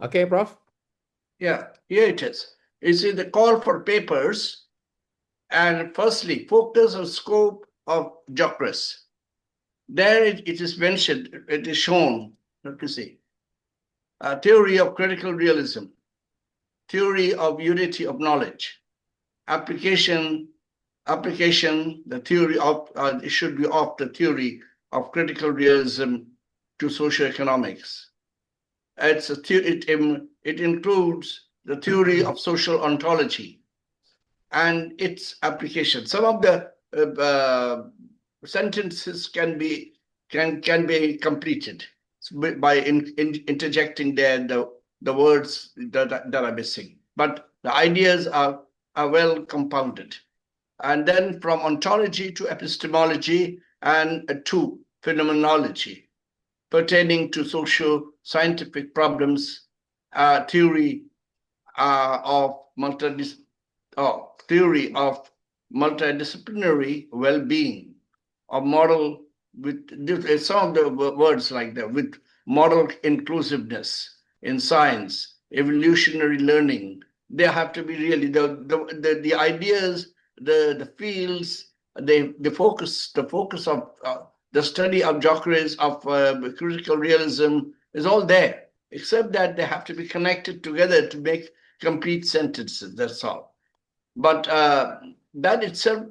Okay, Prof. Yeah, here it is. You see the call for papers, and firstly, focus on scope of Jocrise. There it is mentioned, it is shown, let me see, theory of critical realism, theory of unity of knowledge, application, the theory of, it should be of the theory of critical realism to socioeconomics. It includes the theory of social ontology and its application. Some of the sentences can be completed by interjecting there the words that are missing. But the ideas are well compounded. And then from ontology to epistemology and to phenomenology pertaining to socio-scientific problems, theory of multidisciplinary well-being, of moral, with some of the words like that, with moral inclusiveness in science, evolutionary learning. They have to be really the ideas, the fields, the focus of the study of Jocrise, of critical realism is all there, except that they have to be connected together to make complete sentences. That's all. But that itself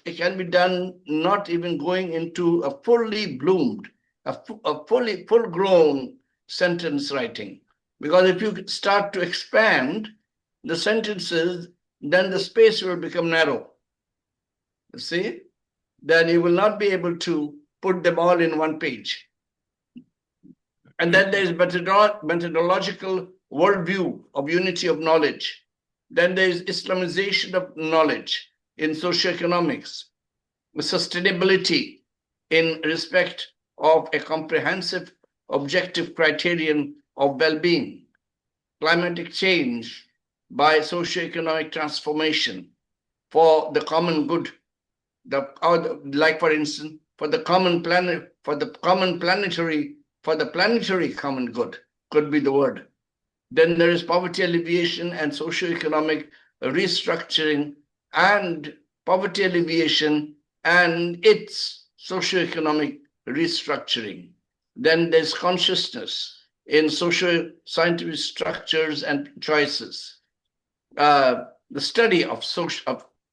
can be done not even going into a fully bloomed, a full-grown sentence writing. Because if you start to expand the sentences, then the space will become narrow. You see? Then you will not be able to put them all in one page. And then there is methodological worldview of unity of knowledge. Then there is Islamization of knowledge in socioeconomics, sustainability in respect of a comprehensive objective criterion of well-being, climatic change by socioeconomic transformation for the common good, like for instance, for the planetary common good could be the word. Then there is poverty alleviation and socioeconomic restructuring, and poverty alleviation and its socioeconomic restructuring. Then there's consciousness in socio-scientific structures and choices. The study of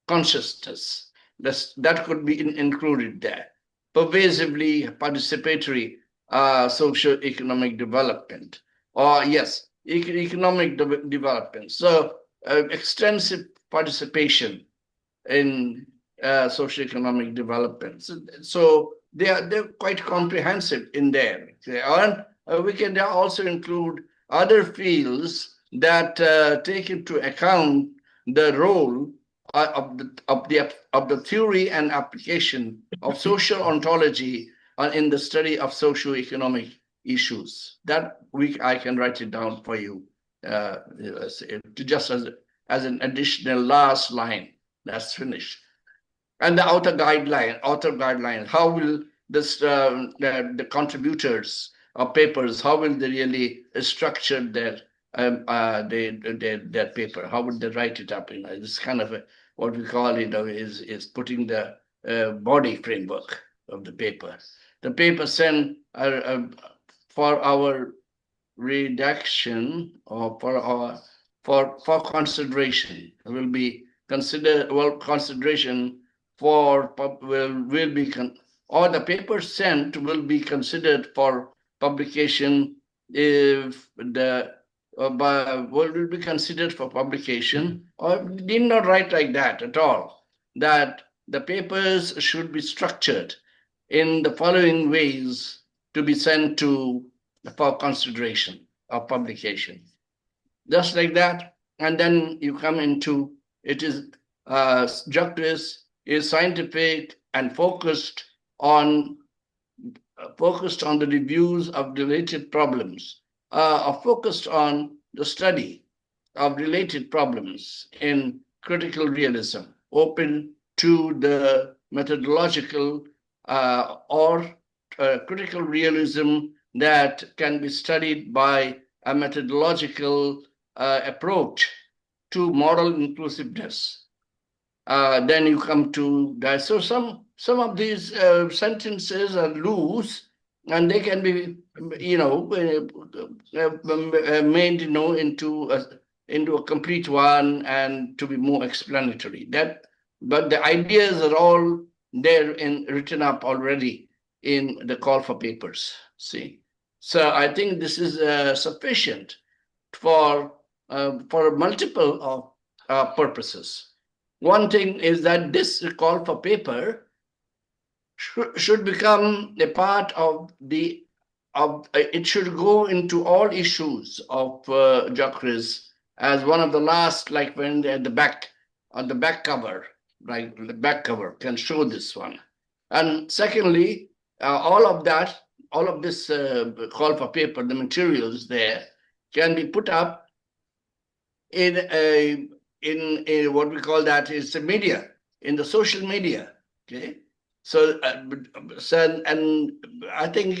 consciousness, that could be included there. Pervasively participatory socio-economic development, or yes, economic development. So extensive participation in socio-economic development. So they're quite comprehensive in there. And we can also include other fields that take into account the role of the theory and application of social ontology in the study of socio-economic issues. That I can write it down for you, just as an additional last line. That's finished. And the outer guideline. How will this the contributors of papers? How will they really structure their paper? How would they write it up? This kind of what we call it is putting the body framework of the paper. The paper sent for our redaction or for consideration will be considered. Well, consideration for will be or the paper sent will be considered for publication if the will be considered for publication, or did not write like that at all. That the papers should be structured in the following ways to be sent to for consideration of publication. Just like that, and then you come into it is Jocrise is scientific and focused on the reviews of related problems, focused on the study of related problems in critical realism, open to the methodological or critical realism that can be studied by a methodological approach to moral inclusiveness. Then you come to that. So some of these sentences are loose, and they can be, made, into a complete one and to be more explanatory. But the ideas are all there and written up already in the call for papers. See, so I think this is sufficient for multiple of purposes. One thing is that this call for paper should become a part of it should go into all issues of Jocrise as one of the last, like when they're at the back, on the back cover, right? The back cover can show this one. And secondly, all of this call for paper, the materials there, can be put up in what we call that is the media, in the social media. Okay, so and I think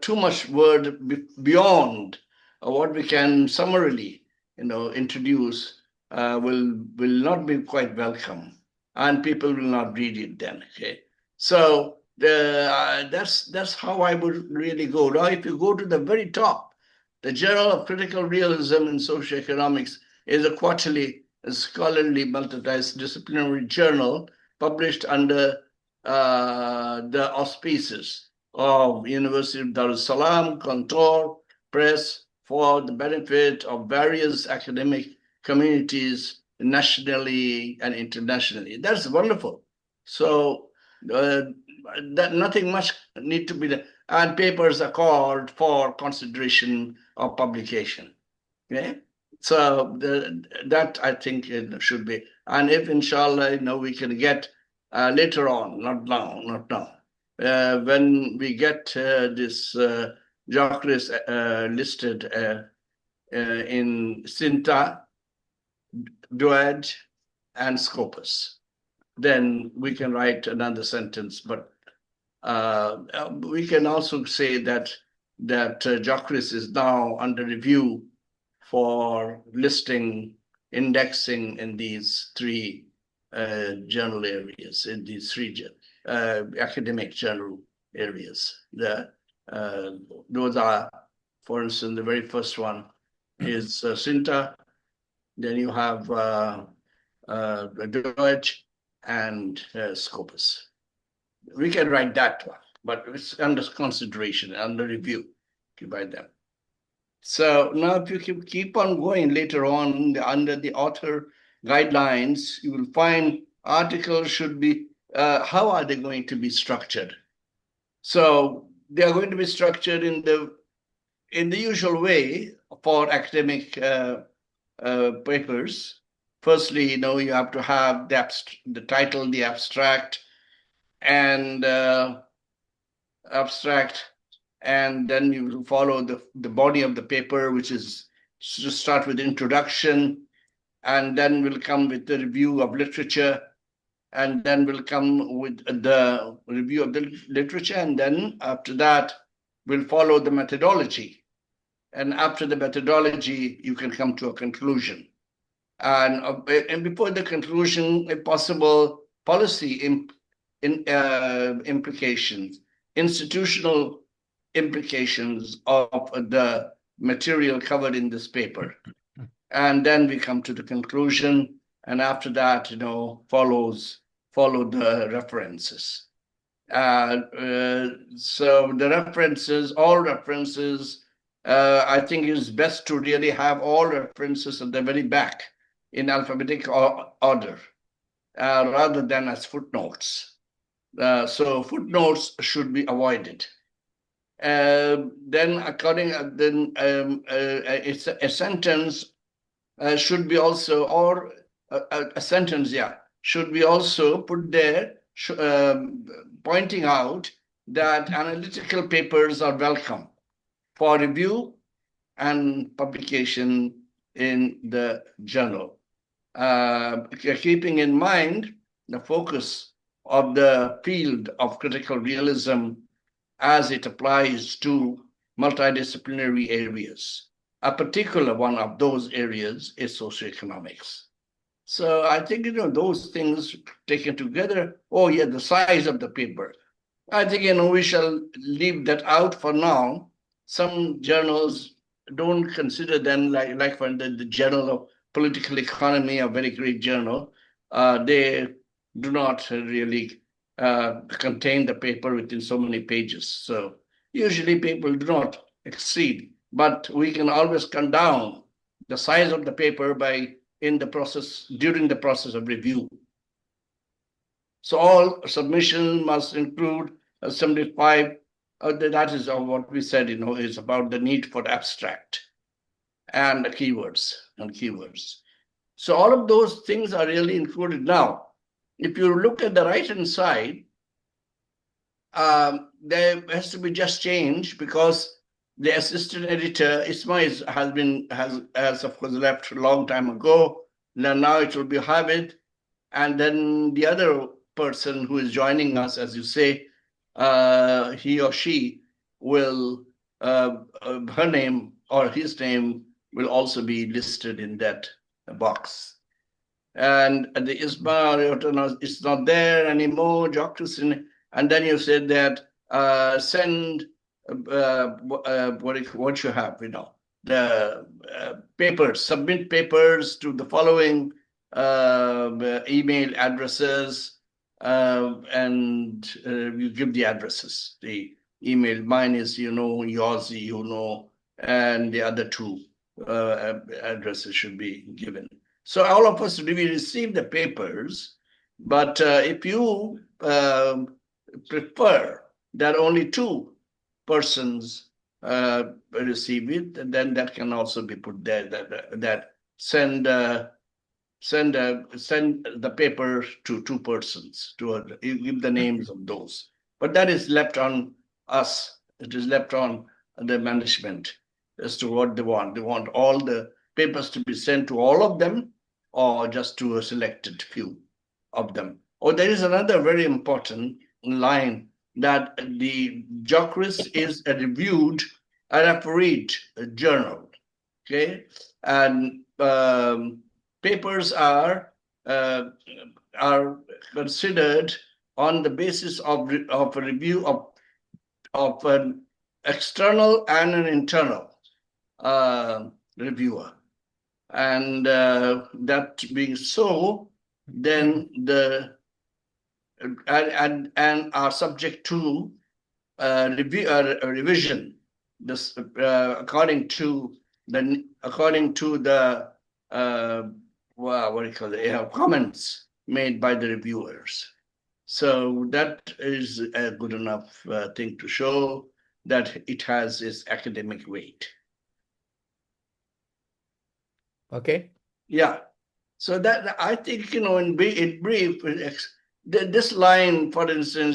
too much word beyond what we can summarily introduce will not be quite welcome, and people will not read it then. Okay, so that's how I would really go. Now, if you go to the very top, the Journal of Critical Realism in Socioeconomics is a quarterly scholarly multidisciplinary journal published under the auspices of University of Dar es Salaam, Contour Press, for the benefit of various academic communities nationally and internationally. That's wonderful. So that nothing much need to be done, and papers are called for consideration of publication. Okay, so that I think it should be, and if inshallah we can get later on, not now, when we get this Jocrise listed in Sinta, Duet, and Scopus, then we can write another sentence. But we can also say that Jocrise is now under review for listing, indexing in these three journal areas, in these three academic journal areas. Those are, for instance, the very first one is Sinta. Then you have Deutsch and Scopus. We can write that one, but it's under consideration, under review by them. So now if you keep on going later on, under the author guidelines, you will find articles should be, how are they going to be structured? So they are going to be structured in the usual way for academic papers. Firstly, you have to have the title, the abstract, and then you will follow the body of the paper, which is to start with introduction, and then will come with the review of literature, and then will come with the review of the literature, and then after that will follow the methodology. And after the methodology, you can come to a conclusion. And before the conclusion, a possible policy implications, institutional implications of the material covered in this paper. And then we come to the conclusion, and after that, follow the references. So the references, all references, I think it is best to really have all references at the very back in alphabetic order, rather than as footnotes. So footnotes should be avoided. Then it's a sentence should be also, or a sentence, should be also put there, pointing out that analytical papers are welcome for review and publication in the journal, keeping in mind the focus of the field of critical realism as it applies to multidisciplinary areas. A particular one of those areas is socioeconomics. So I think, those things taken together, oh yeah, the size of the paper. I think, we shall leave that out for now. Some journals don't consider them like for the Journal of Political Economy, a very great journal. They do not really contain the paper within so many pages. So usually people do not exceed, but we can always cut down the size of the paper during the process of review. So all submission must include 75. That is what we said, is about the need for abstract and keywords. So all of those things are really included. Now, if you look at the right-hand side, there has to be just change because the assistant editor Isma has of course left a long time ago. Now it will be Hamid, and then the other person who is joining us, as you say, he or she will, her name or his name will also be listed in that box. And the Isma is not there anymore, Jocrise, and then you said that send what you have, the papers, submit papers to the following email addresses, and you give the addresses. The email, mine is, yours, and the other two addresses should be given. So all of us really receive the papers, but if you prefer that only two persons receive it, then that can also be put there. That send the paper to two persons, give the names of those. But that is left on us. It is left on the management as to what they want. They want all the papers to be sent to all of them, or just to a selected few of them. Or there is another very important line that the Jocrise is a reviewed, a refereed journal. Okay, and papers are considered on the basis of a review of an external and an internal reviewer. And that being so, then and are subject to revision. This according to the what do you call it? Comments made by the reviewers. So that is a good enough thing to show that it has its academic weight. Okay. Yeah. So that I think, in brief, this line, for instance,